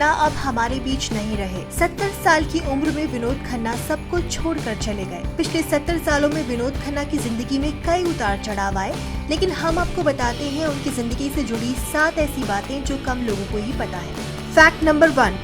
खन्ना अब हमारे बीच नहीं रहे। 70 साल की उम्र में विनोद खन्ना सब कुछ छोड़कर चले गए। पिछले 70 सालों में विनोद खन्ना की जिंदगी में कई उतार चढ़ाव आए, लेकिन हम आपको बताते हैं उनकी जिंदगी से जुड़ी 7 ऐसी बातें जो कम लोगों को ही पता है। फैक्ट नंबर 1,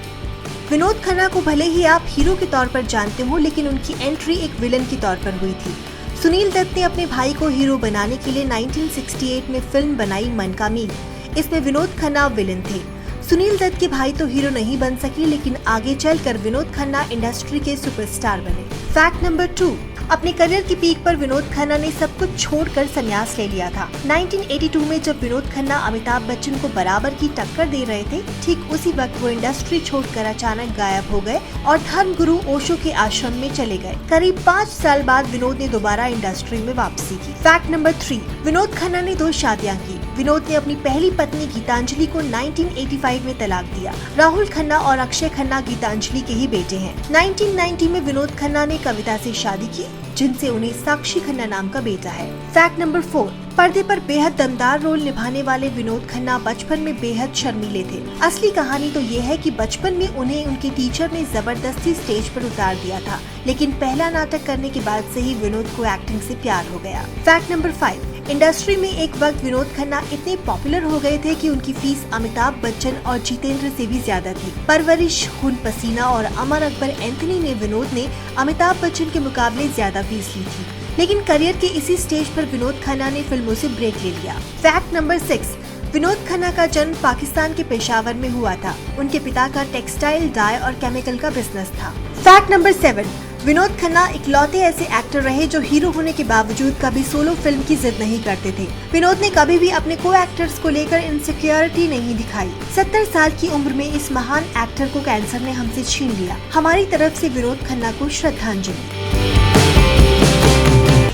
विनोद खन्ना को भले ही आप हीरो के तौर पर जानते हो, लेकिन उनकी एंट्री एक विलन के तौर पर हुई थी। सुनील दत्त ने अपने भाई को हीरो बनाने के लिए 1968 में फिल्म बनाई मन का मीत। इसमें विनोद खन्ना विलन थे। सुनील दत्त के भाई तो हीरो नहीं बन सके, लेकिन आगे चलकर विनोद खन्ना इंडस्ट्री के सुपरस्टार बने। फैक्ट नंबर 2, अपने करियर की पीक पर विनोद खन्ना ने सब कुछ छोड़कर संन्यास ले लिया था। 1982 में जब विनोद खन्ना अमिताभ बच्चन को बराबर की टक्कर दे रहे थे, ठीक उसी वक्त वो इंडस्ट्री छोड़कर अचानक गायब हो गए और धर्मगुरु ओशो के आश्रम में चले गए। करीब 5 साल बाद विनोद ने दोबारा इंडस्ट्री में वापसी की। फैक्ट नंबर 3, विनोद खन्ना ने 2 शादियां की। विनोद ने अपनी पहली पत्नी गीतांजलि को 1985 में तलाक दिया। राहुल खन्ना और अक्षय खन्ना गीतांजलि के ही बेटे हैं। 1990 में विनोद खन्ना ने कविता से शादी की, जिनसे उन्हें साक्षी खन्ना नाम का बेटा है। फैक्ट नंबर 4, पर्दे पर बेहद दमदार रोल निभाने वाले विनोद खन्ना बचपन में बेहद शर्मीले थे। असली कहानी तो ये है कि बचपन में उन्हें उनके टीचर ने जबरदस्ती स्टेज पर उतार दिया था, लेकिन पहला नाटक करने के बाद से ही विनोद को एक्टिंग से प्यार हो गया। फैक्ट नंबर 5, इंडस्ट्री में एक वक्त विनोद खन्ना इतने पॉपुलर हो गए थे कि उनकी फीस अमिताभ बच्चन और जितेंद्र से भी ज्यादा थी। परवरिश, खून पसीना और अमर अकबर एंथनी में विनोद ने अमिताभ बच्चन के मुकाबले ज्यादा फीस ली थी, लेकिन करियर के इसी स्टेज पर विनोद खन्ना ने फिल्मों से ब्रेक ले लिया। फैक्ट नंबर 6, विनोद खन्ना का जन्म पाकिस्तान के पेशावर में हुआ था। उनके पिता का टेक्सटाइल, डाई और केमिकल का बिजनेस था। फैक्ट नंबर 7, विनोद खन्ना इकलौते ऐसे एक्टर रहे जो हीरो होने के बावजूद कभी सोलो फिल्म की जिद नहीं करते थे। विनोद ने कभी भी अपने को एक्टर्स को लेकर इनसिक्योरिटी नहीं दिखाई। 70 साल की उम्र में इस महान एक्टर को कैंसर ने हमसे छीन लिया। हमारी तरफ से विनोद खन्ना को श्रद्धांजलि।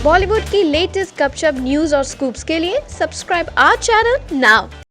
बॉलीवुड की लेटेस्ट गपशप न्यूज और स्कूप्स के लिए सब्सक्राइब आवर चैनल नाउ।